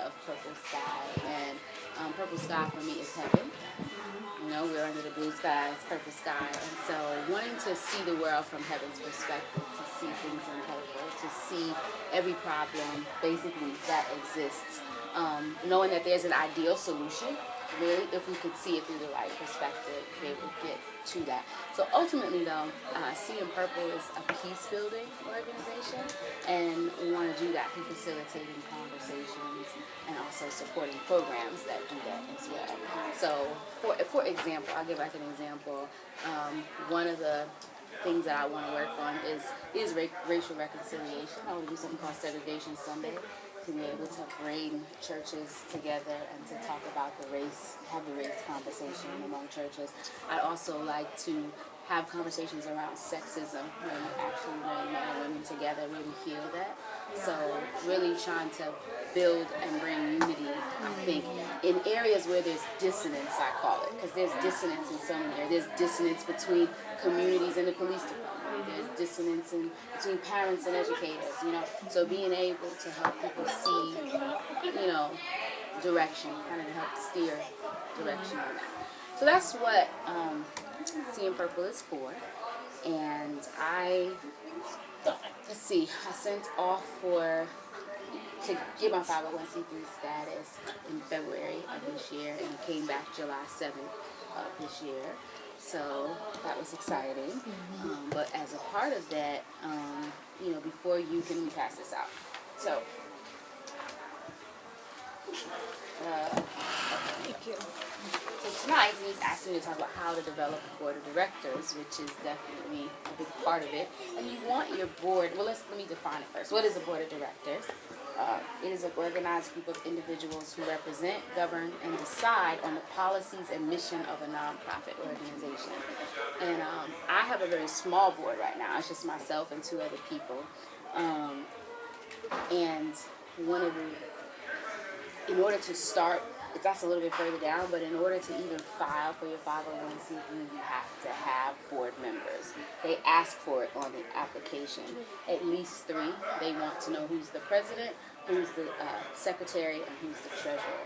idea of purple sky, and purple sky for me is heaven. You know, we're under the blue sky, it's purple sky, and so wanting to see the world from heaven's perspective, to see things in purple, to see every problem basically that exists, knowing that there's an ideal solution, really, if we could see it through the right perspective, be able to get to that. So ultimately, though, Seeing Purple is a peace-building organization, and we want to do that through facilitating conversations and also supporting programs that do that as well. So, for example, I'll give like an example. One of the things that I want to work on is racial reconciliation. I want to do something called Segregation Sunday, to be able to bring churches together and to talk about have the race conversation among churches. I'd also like to have conversations around sexism, when actually bring men and women together, really heal that. So really trying to build and bring unity, I think, in areas where there's dissonance, I call it, because there's dissonance in so many areas. There's dissonance between communities and the police department. There's dissonance between parents and educators, you know. So being able to help people see, you know, direction, kind of help steer direction on that. So that's what Seeing Purple is for. And I sent off to get my 501c3 status in February of this year, and came back July 7th of this year. So that was exciting. But as a part of that, you know, before you can pass this out. So, thank you. So tonight, he's asked me to talk about how to develop a board of directors, which is definitely a big part of it. And you want your board, well, let me define it first. What is a board of directors? It is an organized group of individuals who represent, govern, and decide on the policies and mission of a nonprofit organization. And I have a very small board right now. It's just myself and 2 other people. And in order to start, that's a little bit further down, but in order to even file for your 501c3, you have to have board members. They ask for it on the application. At least 3. They want to know who's the president, who's the secretary, and who's the treasurer.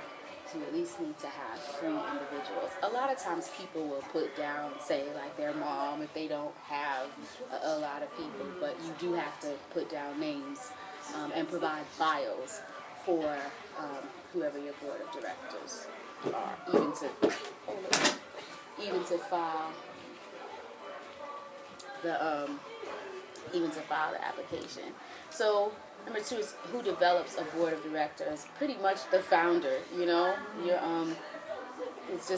So you at least need to have 3 individuals. A lot of times people will put down, say, like their mom, if they don't have a lot of people, but you do have to put down names and provide bios for whoever your board of directors are, even to file the application. So number 2 is who develops a board of directors. Pretty much the founder. You know, it's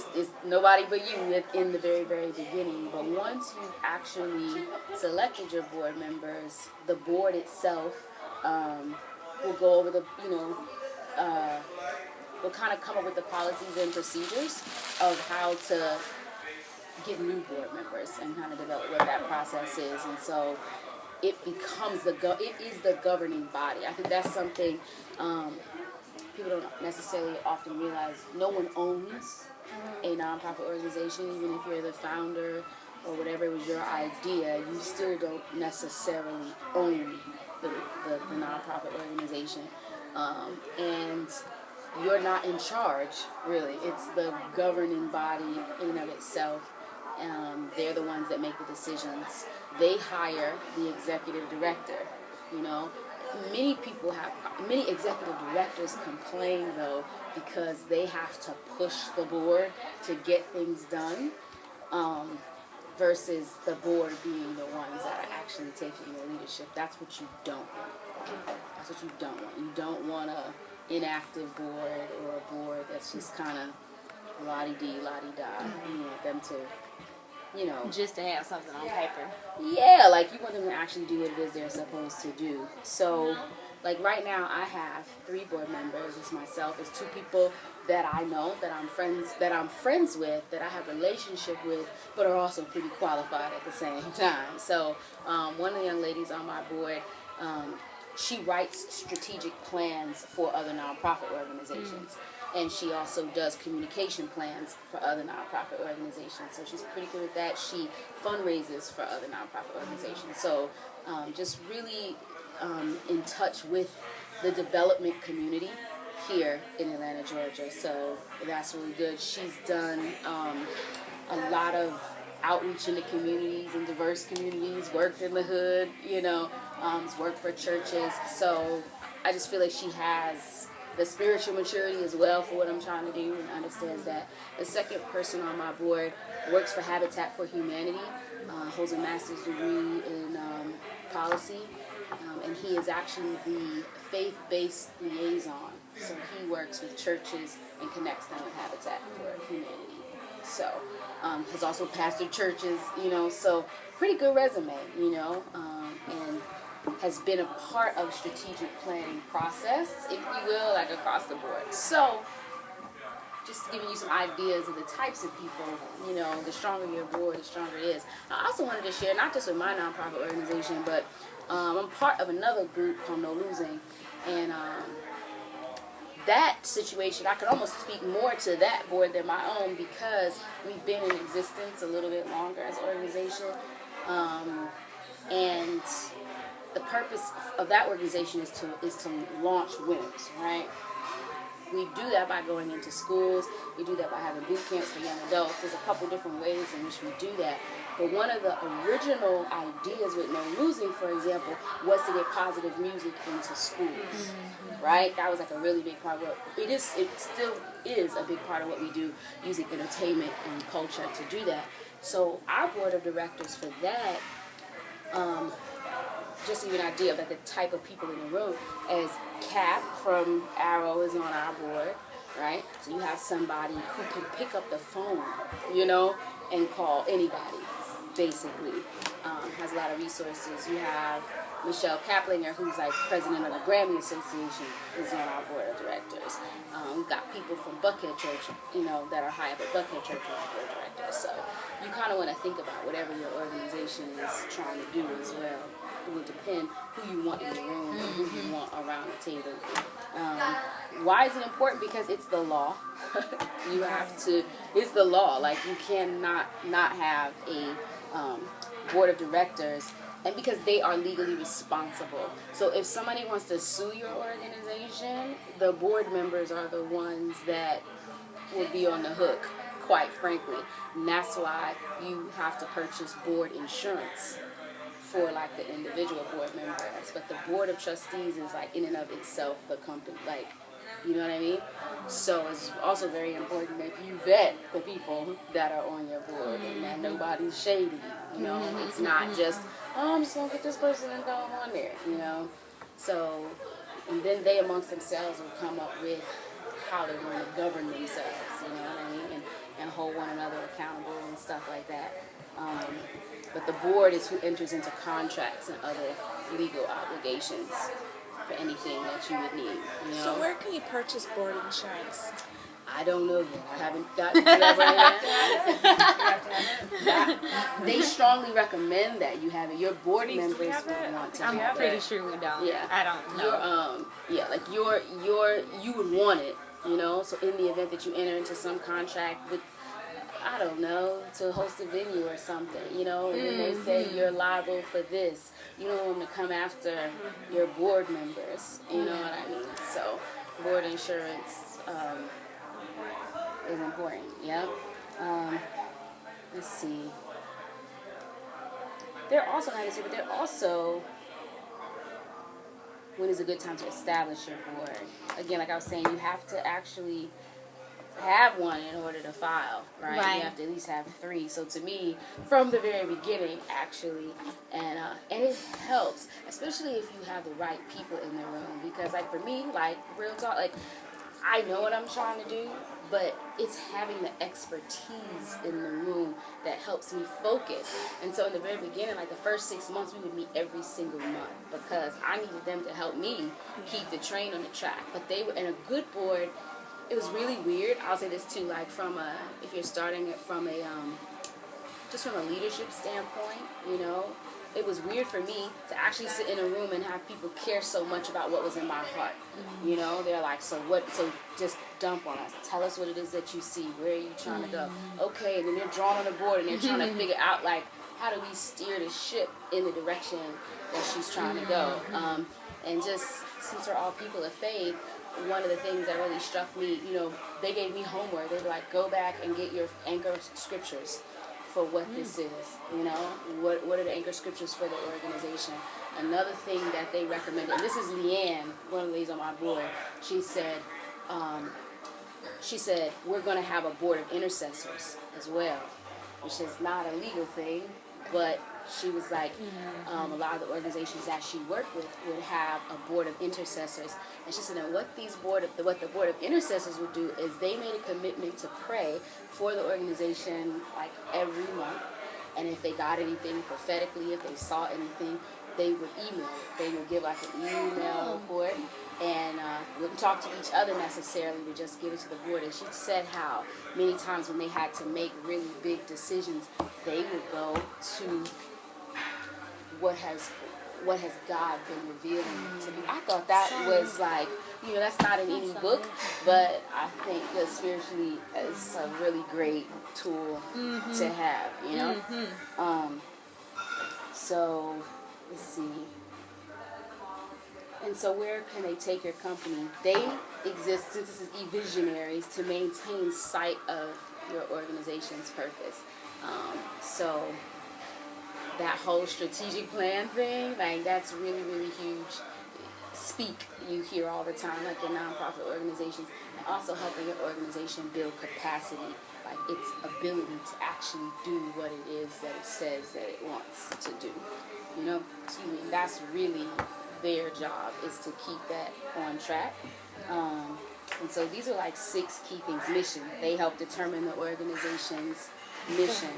nobody but you in the very, very beginning. But once you've actually selected your board members, the board itself will go over we'll kind of come up with the policies and procedures of how to get new board members and kind of develop what that process is. And so it becomes it is the governing body. I think that's something people don't necessarily often realize. No one owns a nonprofit organization. Even if you're the founder or whatever was your idea, you still don't necessarily own the nonprofit organization. And you're not in charge, really. It's the governing body in and of itself. They're the ones that make the decisions. They hire the executive director. You know, many executive directors complain, though, because they have to push the board to get things done, versus the board being the ones that are actually taking the leadership. That's what you don't want. That's what you don't want. You don't want a inactive board or a board that's just kind of la-di-dee, la-di-da. You want them to, you know, just to have something on paper. Yeah, like you want them to actually do what it is they're supposed to do. So, like right now, I have 3 board members. It's myself. It's 2 people that I know, that I'm friends with, that I have a relationship with, but are also pretty qualified at the same time. So, one of the young ladies on my board, she writes strategic plans for other nonprofit organizations. And she also does communication plans for other nonprofit organizations. So she's pretty good at that. She fundraises for other nonprofit organizations. So just really in touch with the development community here in Atlanta, Georgia. So that's really good. She's done a lot of outreach in the communities, in diverse communities, worked in the hood, worked for churches. So I just feel like she has the spiritual maturity as well for what I'm trying to do, and understands that. The second person on my board works for Habitat for Humanity, holds a master's degree in policy, and he is actually the faith-based liaison. So he works with churches and connects them with Habitat for Humanity. So has also pastored churches, so pretty good resume, and has been a part of strategic planning process, if you will, like across the board. So just giving you some ideas of the types of people, the stronger your board, the stronger it is. I also wanted to share, not just with my nonprofit organization, but I'm part of another group called No Losing, and that situation, I could almost speak more to that board than my own, because we've been in existence a little bit longer as an organization, and the purpose of that organization is to launch winners, right? We do that by going into schools. We do that by having boot camps for young adults. There's a couple different ways in which we do that. But one of the original ideas with No Losing, for example, was to get positive music into schools, right? That was like a really big part of what it still is a big part of what we do, music, entertainment, and culture, to do that. So our board of directors for that, just to give you an idea of like the type of people in the room, as Cap from Arrow is on our board, right? So you have somebody who can pick up the phone, and call anybody, basically. Has a lot of resources. You have Michelle Kaplinger, who's like president of the Grammy Association, is on our board of directors. We've got people from Buckhead Church, that are high up at Buckhead Church on our board of directors. So you kind of want to think about whatever your organization is trying to do as well. It will depend who you want in the room and who you want around the table. Why is it important? Because it's the law. It's the law. Like, you cannot not have a board of directors, and because they are legally responsible. So if somebody wants to sue your organization, the board members are the ones that will be on the hook, quite frankly. And that's why you have to purchase board insurance for like the individual board members, but the board of trustees is like in and of itself the company, like, you know what I mean? So it's also very important that you vet the people that are on your board, and that nobody's shady, It's not just, I'm just gonna get this person and throw them on there, So, and then they amongst themselves will come up with how they're going to govern themselves, you know what I mean? And hold one another accountable and stuff like that. But the board is who enters into contracts and other legal obligations for anything that you would need. So where can you purchase board insurance? I don't know yet. I haven't gotten to that right now. They strongly recommend that you have it. Your board members would want to have it. I'm pretty sure we don't. Yeah. I don't know. You would want it, So in the event that you enter into some contract with, I don't know, to host a venue or something, and then they say you're liable for this. You don't want them to come after your board members, you know what I mean? So board insurance is important, yep. Let's see. When is a good time to establish your board? Again, like I was saying, you have to actually have one in order to file, right? You have to at least have 3. So to me, from the very beginning, actually, and it helps, especially if you have the right people in the room, because like for me, like real talk, like I know what I'm trying to do, but it's having the expertise in the room that helps me focus. And so in the very beginning, like the first 6 months, we would meet every single month because I needed them to help me keep the train on the track. But they were in a good board. It was really weird. I'll say this too, like if you're starting it from just from a leadership standpoint, it was weird for me to actually sit in a room and have people care so much about what was in my heart. They're like, so just dump on us. Tell us what it is that you see. Where are you trying to go? Okay, and then they're drawn on the board and they're trying to figure out, like, how do we steer the ship in the direction that she's trying to go? And just, since we're all people of faith, one of the things that really struck me, they gave me homework. They were like, go back and get your anchor scriptures for what this is. What are the anchor scriptures for the organization? Another thing that they recommended, and this is Leanne, one of the ladies on my board. She said, we're going to have a board of intercessors as well, which is not a legal thing, but she was like, a lot of the organizations that she worked with would have a board of intercessors. And she said, what the board of intercessors would do is they made a commitment to pray for the organization like every month. And if they got anything prophetically, if they saw anything, they would email it. They would give like an email report, and wouldn't talk to each other necessarily, but just give it to the board. And she said how many times when they had to make really big decisions, they would go to what has God been revealing to me. I thought that was like, that's not in any book, but I think that spiritually it's a really great tool to have, So, let's see. And so where can they take your company? They exist, since this is EVISIONARIES, to maintain sight of your organization's purpose. So that whole strategic plan thing, like that's really, really huge. You hear all the time, like in nonprofit organizations, and also helping your organization build capacity, like its ability to actually do what it is that it says that it wants to do. That's really their job, is to keep that on track. And so these are like 6 key things. Mission. They help determine the organization's mission.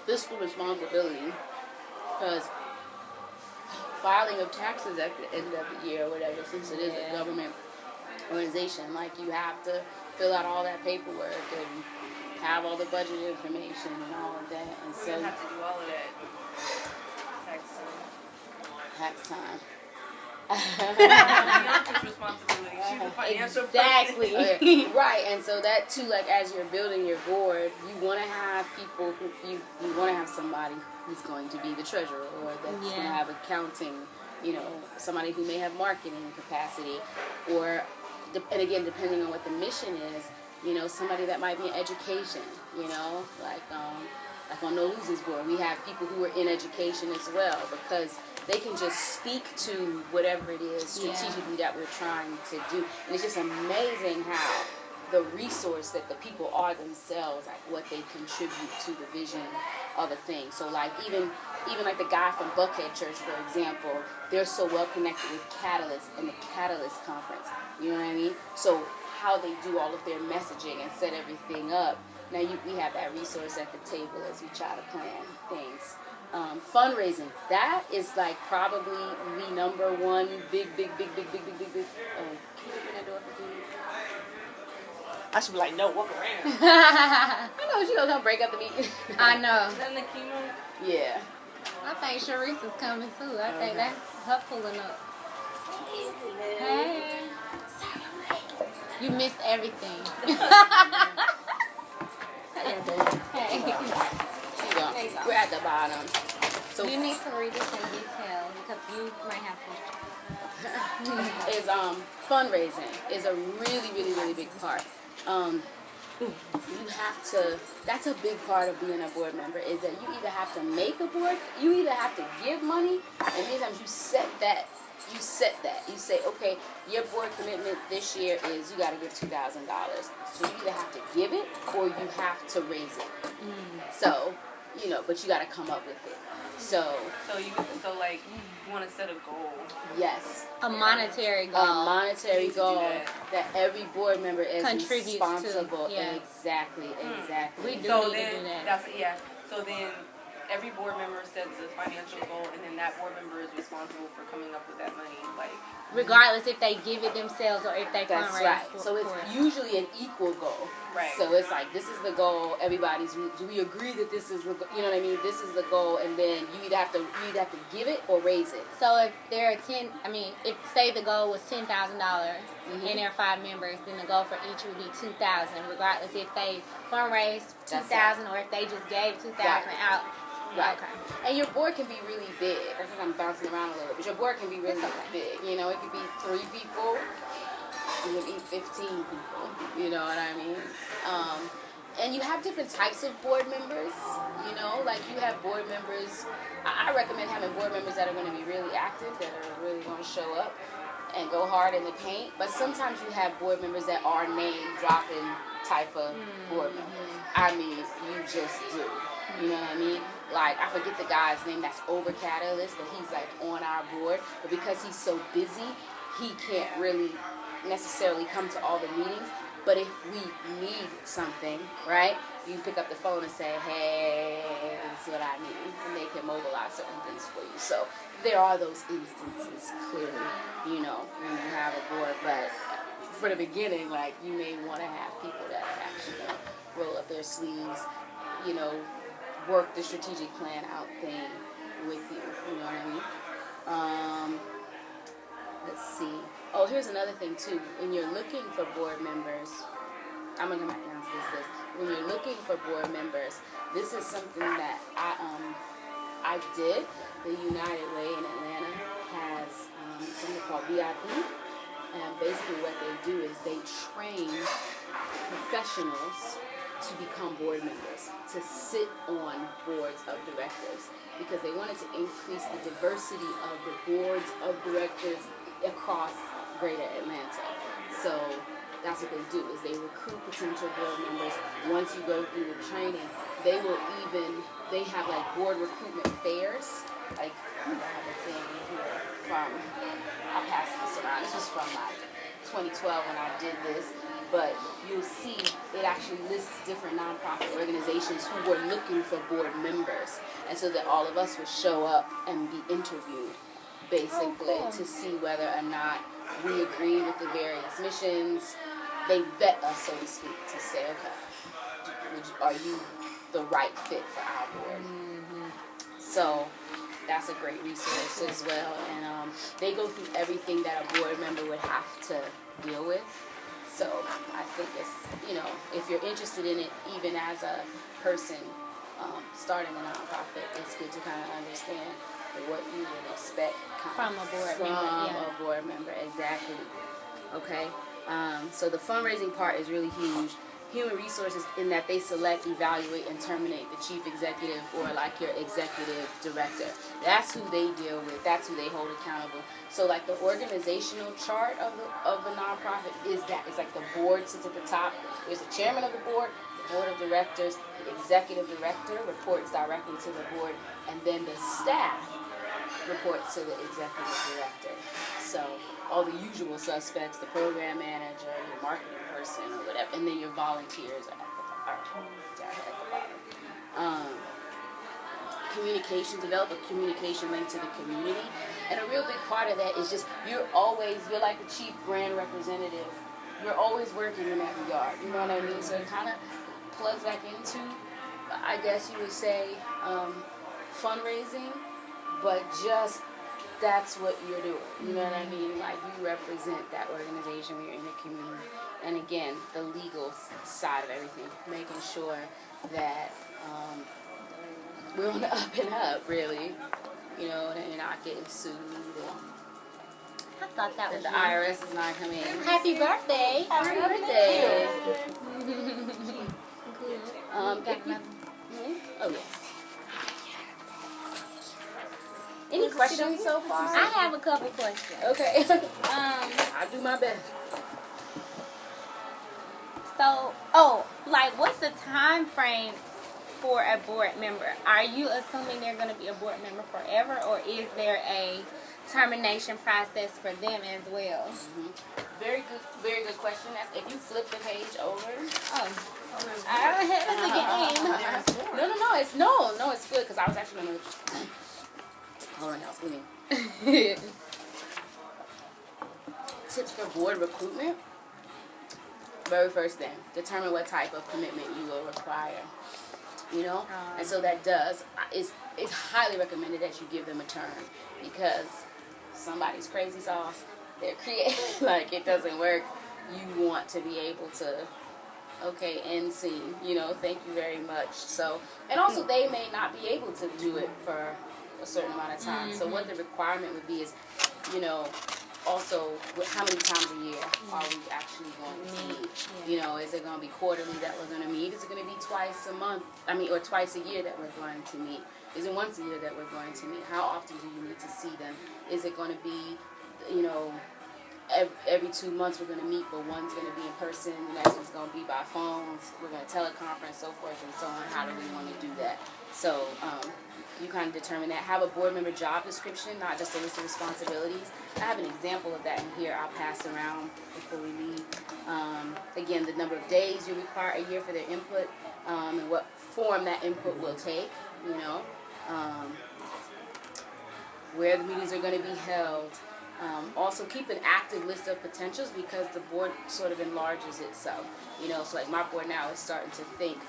Fiscal responsibility, because filing of taxes at the end of the year or whatever, since it is a government organization, like you have to fill out all that paperwork and have all the budget information and all of that. And so you have to do all of that tax time. Bianca's responsibility. She's a financial Exactly. person. Right. And so that too, like as you're building your board, you want to have people who you want to have somebody who's going to be the treasurer, or that's going to have accounting, somebody who may have marketing capacity, or and again, depending on what the mission is, somebody that might be in education, like on No Losers Board, we have people who are in education as well, because they can just speak to whatever it is strategically that we're trying to do. And it's just amazing how the resource that the people are themselves, like what they contribute to the vision of a thing. So like even like the guy from Buckhead Church, for example, they're so well connected with Catalyst and the Catalyst Conference. You know what I mean? So how they do all of their messaging and set everything up. Now we have that resource at the table as we try to plan things. Fundraising, that is like probably the number one big. Can you open that door for me? I should be like, no, walk around. I know she gonna come break up the meeting. I know. Is that the chemo? Yeah. I think Sharice is coming too. I think that's her pulling up. Hey. You missed everything. Hey. We're at the bottom. So you need to read this in detail because you might have questions. is fundraising is a really big part. You have to. That's a big part of being a board member. Is that you either have to make a board, you either have to give money, and many times you set that. You say, okay, your board commitment this year is you got to give $2,000. So you either have to give it or you have to raise it. So, but you got to come up with it. So you want to set a goal. Yes. A monetary goal. A monetary goal that every board member is responsible. To. Yeah. Exactly. We do need to do that. So then every board member sets a financial goal, and then that board member is responsible for coming up with that money, regardless if they give it themselves or if they That's fundraise. right. So it's usually an equal goal. Right. So it's like, this is the goal. Do we agree that this is the goal? You know what I mean? This is the goal, and then you either have to give it or raise it. So if there are if say the goal was $10,000 and there are 5 members, then the goal for each would be $2,000, regardless if they fundraised $2,000 or if they just gave $2,000 out. Right. Okay. And your board can be really big. I think I'm bouncing around a little bit, but your board can be really big. You know, it could be 3 people, it could be 15 people. You know what I mean? And you have different types of board members. You know, like you have board members. I recommend having board members that are going to be really active, that are really going to show up and go hard in the paint. But sometimes you have board members that are name-dropping type of board members. I mean, you just do. You know what I mean? Like, I forget the guy's name that's over Catalyst, but he's like on our board. But because he's so busy, he can't really necessarily come to all the meetings. But if we need something, right, you can pick up the phone and say, hey, this is what I need. And they can mobilize certain things for you. So there are those instances, clearly, you know, when you have a board. But for the beginning, like, you may want to have people that are actually going to roll up their sleeves, you know, work the strategic plan out thing with you. You know what I mean? Let's see. Oh, here's another thing too. When you're looking for board members, I'm gonna come back down to this list. When you're looking for board members, this is something that I did. The United Way in Atlanta has something called VIP, and basically what they do is they train professionals to become board members, to sit on boards of directors, because they wanted to increase the diversity of the boards of directors across greater Atlanta. So that's what they do, is they recruit potential board members. Once you go through the training, they have like board recruitment fairs. Like, I have a thing here from, I'll pass this around. This was from like 2012 when I did this. But you'll see it actually lists different nonprofit organizations who were looking for board members. And so that all of us would show up and be interviewed, basically, to see whether or not we agree with the various missions. They vet us, so to speak, to say, okay, are you the right fit for our board? So that's a great resource as well. And they go through everything that a board member would have to deal with. So I think it's, you know, if you're interested in it, even as a person starting a nonprofit, it's good to kind of understand what you would expect From a board member, yeah. a board member, exactly. Okay. So the fundraising part is really huge. Human resources, in that they select, evaluate, and terminate the chief executive or like your executive director. That's who they deal with. That's who they hold accountable. So like the organizational chart of the nonprofit is that. It's like the board sits at the top. There's the chairman of the board of directors, the executive director reports directly to the board, and then the staff reports to the executive director. So all the usual suspects, the program manager, your marketing person, or whatever, and then your volunteers are at the bottom. Communication, develop a communication link to the community. And a real big part of that is just, you're like the chief brand representative. You're always working in that regard. You know what I mean? So it kind of plugs back into, I guess you would say, fundraising, but just that's what you're doing. You know what I mean? Like, you represent that organization when you're in the community. And again, the legal side of everything, making sure that we're on the up and up, really. You know, and you're not getting sued. I thought that was The IRS is not coming in. Happy birthday. Happy birthday. Oh, yes. Any questions so far? I have a couple questions. Okay. I'll do my best. So, like, what's the time frame for a board member? Are you assuming they're going to be a board member forever, or is there a termination process for them as well? Very good question. If you flip the page over. I don't have the game. No, it's good, because I was actually going to. Hold on, y'all. Excuse me. Tips for board recruitment. Very first thing, determine what type of commitment you will require. You know, and so that it's highly recommended that you give them a term, because somebody's crazy sauce, they're creative, like, it doesn't work. You want to be able to Okay, end scene. Thank you very much. So, and also they may not be able to do it for a certain amount of time. So what the requirement would be is, also how many times a year are we actually going to meet? Is it going to be quarterly that we're going to meet? Is it going to be twice a month? Or twice a year that we're going to meet? Is it once a year that we're going to meet? How often do you need to see them? Is it going to be, every 2 months we're going to meet, but one's going to be in person, the next one's going to be by phones, we're going to teleconference, so forth and so on. How do we want to do that? So you kind of determine that. Have a board member job description, not just a list of responsibilities. I have an example of that in here I'll pass around before we leave. Again, the number of days you require a year for their input, and what form that input will take, where the meetings are going to be held. Also keep an active list of potentials, because the board sort of enlarges itself. So like my board now is starting to think.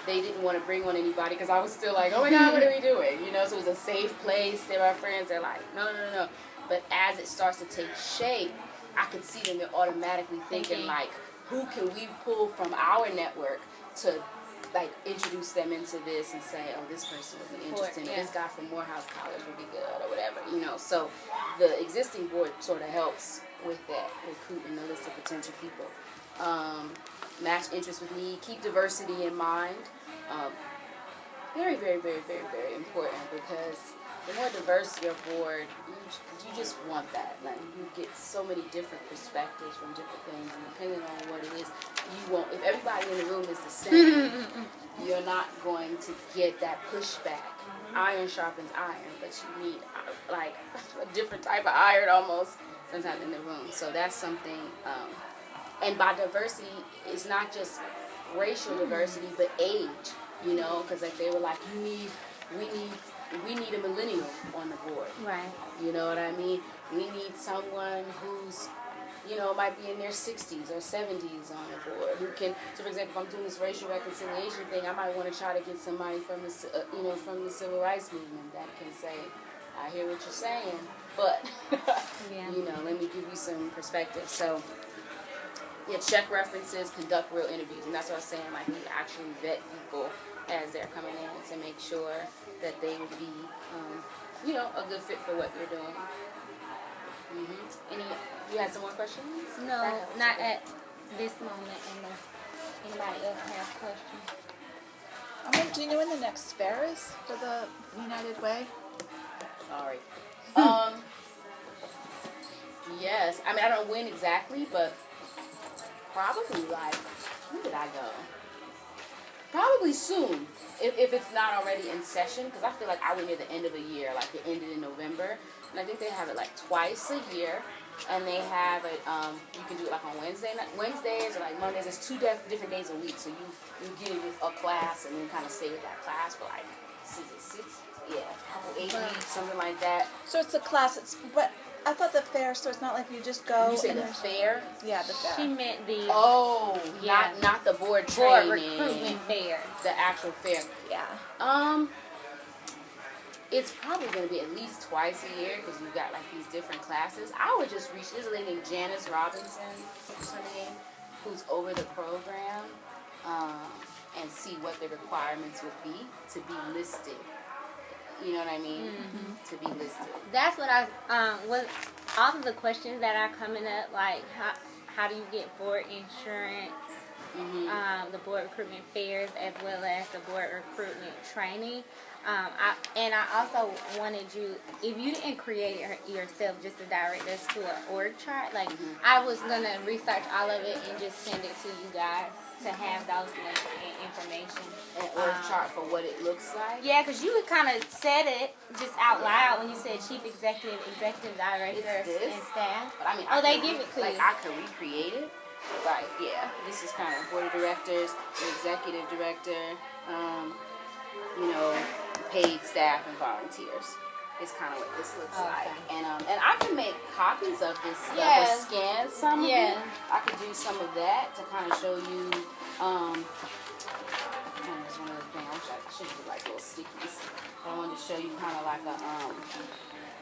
They didn't want to bring on anybody because I was still like, oh my God, what are we doing? So it was a safe place. They're our friends. They're like, no. But as it starts to take shape, I could see them. They're automatically thinking like, who can we pull from our network to like introduce them into this and say, oh, this person would be interesting. This guy from Morehouse College would be good, or whatever. So the existing board sort of helps with that, recruiting the list of potential people. Match interest with need. Keep diversity in mind. Very, very, very, very, very important, because the more diverse your board, you just want that. Like, you get so many different perspectives from different things, and depending on what it is, you won't. If everybody in the room is the same, you're not going to get that pushback. Iron sharpens iron, but you need like a different type of iron almost sometimes in the room. So that's something. And by diversity, it's not just racial diversity, but age, because like they were like, we need a millennial on the board. Right. You know what I mean? We need someone who's, might be in their 60s or 70s on the board, who can, so for example, if I'm doing this racial reconciliation thing, I might want to try to get somebody from the, from the civil rights movement that can say, I hear what you're saying, but, let me give you some perspective. So, check references, conduct real interviews. And that's what I was saying, like, we actually vet people as they're coming in to make sure that they would be, a good fit for what you're doing. You had some more questions? No, not at this moment, unless anybody else has questions. Do you know when the next fair is for the United Way? Sorry. Yes. I mean, I don't know when exactly, but probably like, when did I go? Probably soon, if it's not already in session, because I feel like I went near the end of a year, like it ended in November, and I think they have it like twice a year, and they have it, you can do it like on Wednesdays or like Mondays. It's 2 different days a week, so you get it with a class and then kind of stay with that class for like 8 weeks, something like that. So it's a class, but I thought the fair, so it's not like you just go. You say the fair? Yeah, the fair. She meant the not the board training. Recruitment fair. The actual fair. Yeah. It's probably going to be at least twice a year, because you've got like these different classes. I would just reach, there's a lady named Janice Robinson, what's her name, who's over the program, and see what the requirements would be to be listed. You know what I mean? To be listed. That's what was all of the questions that are coming up, like how do you get board insurance, the board recruitment fairs, as well as the board recruitment training. I also wanted you, if you didn't create it yourself, just to direct us to an org chart. Like, I was going to research all of it and just send it to you guys to have those links and information. An org chart for what it looks like? Yeah, because you kind of said it just out loud when you said chief executive, executive director, and staff. But I mean, they give it to you. I could recreate it. Like, this is kind of board of directors, the executive director, paid staff and volunteers. It's kind of what this looks like. And I can make copies of this stuff or scan some of it. I could do some of that to kind of show you. There's one other thing. I wish I should do like little stickies. I wanted to show you kind of like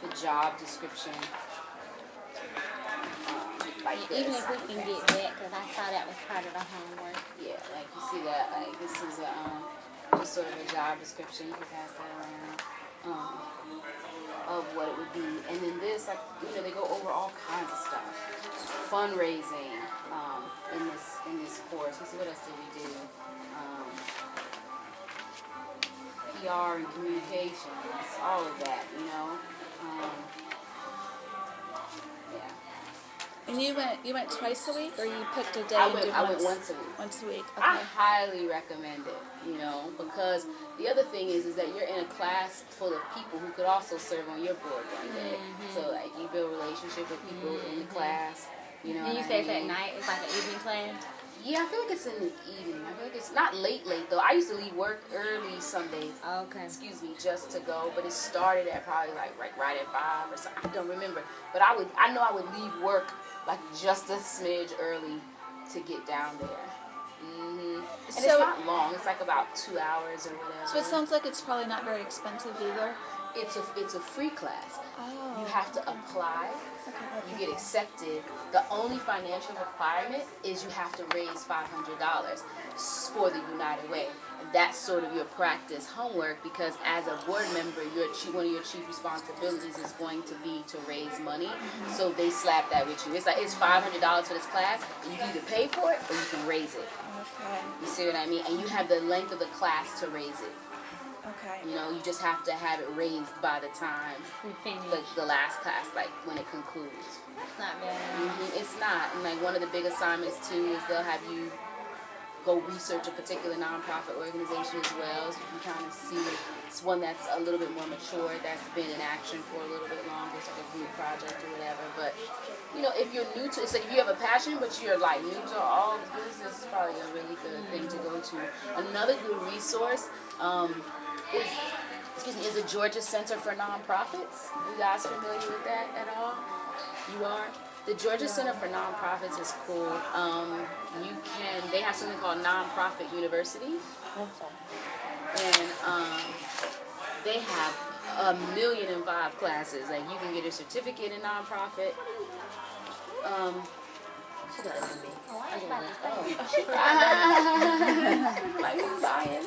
the job description. Like Even if we can get that, because I saw that was part of the homework. Yeah, like you see that, like this is a, just sort of a job description. You can pass that around of what it would be. And then this, like, they go over all kinds of stuff. Fundraising in this course. Let's see, what else did we do? PR and communications, all of that, yeah. And you went twice a week, or you picked a day? I and went did once a week. Once a week. Okay. I highly recommend it, because the other thing is that you're in a class full of people who could also serve on your board one day. So, like, you build a relationship with people in the class, And you say it's at night? It's like an evening class? Yeah, I feel like it's in the evening. I feel like it's not late, though. I used to leave work early some days. Okay. Just to go. But it started at probably like right at 5 or something. I don't remember. But I know I would leave work like just a smidge early to get down there. And it's not long. It's like about 2 hours or whatever. So it sounds like it's probably not very expensive either. It's a free class. Oh. You have to apply. Okay. You get accepted. The only financial requirement is you have to raise $500 for the United Way. And that's sort of your practice homework, because as a board member, one of your chief responsibilities is going to be to raise money. So they slap that with you. It's like, it's $500 for this class. And you can either pay for it or you can raise it. Okay. You see what I mean? And you have the length of the class to raise it. Okay. You just have to have it raised by the time We finish. the last class, like when it concludes. It's not bad. It's not. And like one of the big assignments too is they'll have you go research a particular nonprofit organization as well, so you can kind of see it's one that's a little bit more mature, that's been in action for a little bit longer. It's like a group project or whatever. But if you're new to, it's like if you have a passion but you're like new to all this is probably a really good thing to go to. Another good resource is the Georgia Center for Nonprofits. You guys familiar with that at all? You are? The Georgia Center for Nonprofits is cool. They have something called Nonprofit University. And they have 1,000,005 classes. Like, you can get a certificate in nonprofit. She got it from me. Like, who's buying?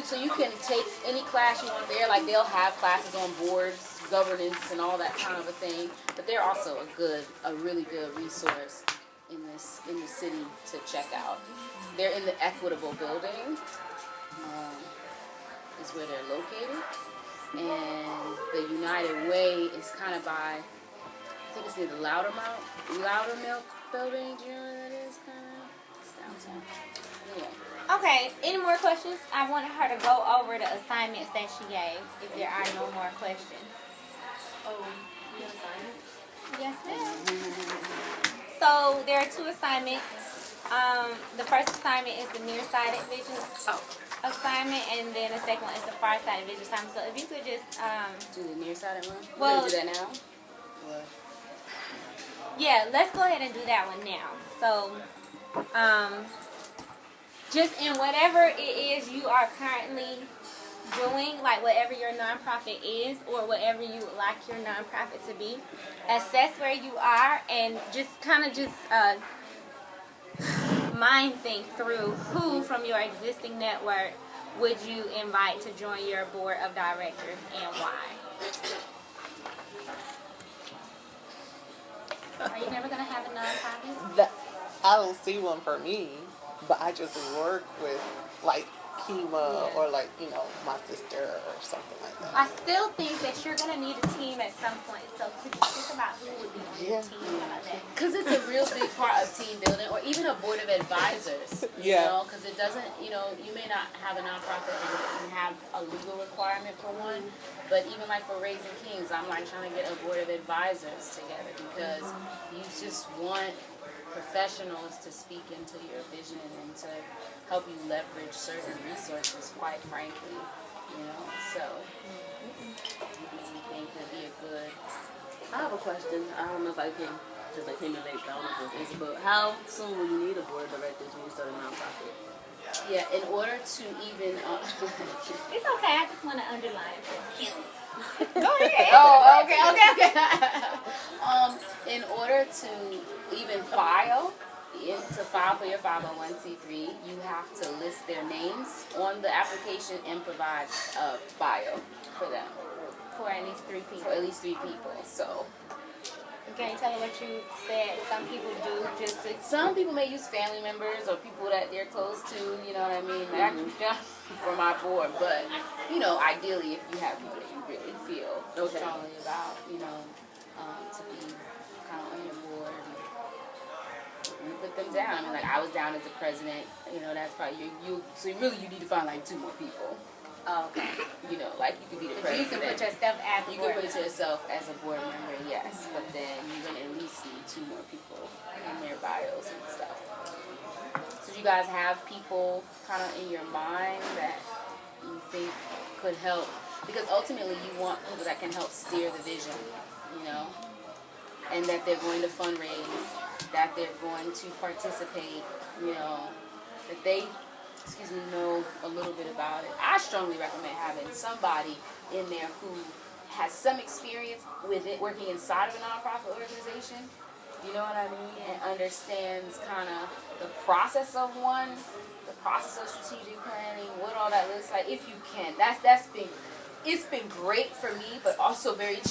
So you can take any class you want there. Like, they'll have classes on boards, governance, and all that kind of a thing. But they're also a really good resource in the city to check out. They're in the Equitable building. Is where they're located. And the United Way is kind of by, I think it's near the Loudermilk building. Do you know where that is? It's downtown. Anyway. Okay, any more questions? I wanted her to go over the assignments that she gave, if there are no more questions. Oh, you have assignments? Yes, ma'am. So there are 2 assignments. The first assignment is the nearsighted vision assignment, and then the second one is the farsighted vision assignment. So if you could just do the nearsighted one? Well, We're gonna do that now? Or? Yeah, let's go ahead and do that one now. So just in whatever it is you are currently doing, like whatever your nonprofit is or whatever you would like your nonprofit to be, assess where you are and just mind think through who from your existing network would you invite to join your board of directors and why. Are you never going to have a nonprofit? I don't see one for me, but I just work with like Kima or like, my sister or something like that. I still think that you're going to need a team at some point. So could you think about who would be on your team? How about that? Because it's a real big part of team building, or even a board of advisors. Yeah. Because it doesn't, you may not have a nonprofit and have a legal requirement for one, but even like for Raising Kings, I'm like trying to get a board of advisors together because you just want professionals to speak into your vision and to help you leverage certain resources, quite frankly, so I think it'd be a good. I have a question. I don't know if I came, because I came in late, I don't know if it's but how soon will you need a board of directors when you start a nonprofit? Yeah, in order to even... It's okay, I just want to underline it. Go ahead. Oh, okay. in order to even file for your 501c3, you have to list their names on the application and provide a bio for them. For at least 3 people. For at least 3 people. So Can you tell me what you said some people do just to... some people may use family members or people that they're close to, you know what I mean? Like, for my board, but you know, ideally, if you have people that you really feel strongly about, you know, to be kind of on your board, you put them down. I mean, like I was down as the president, you know, that's probably you. So really, you need to find like 2 more people. Oh, okay. You know, like you could be the You president. can put yourself as a You board can put member. yourself as a board member, yes, but then you're gonna at least need 2 more people in their bios and stuff. So you guys have people kind of in your mind that you think could help, because ultimately you want people that can help steer the vision, you know, and that they're going to fundraise, that they're going to participate, you know, that they know a little bit about it. I strongly recommend having somebody in there who has some experience with it, working inside of a nonprofit organization, you know what I mean, and understands kind of the process of one, the process of strategic planning, what all that looks like, if you can. It's been great for me, but also very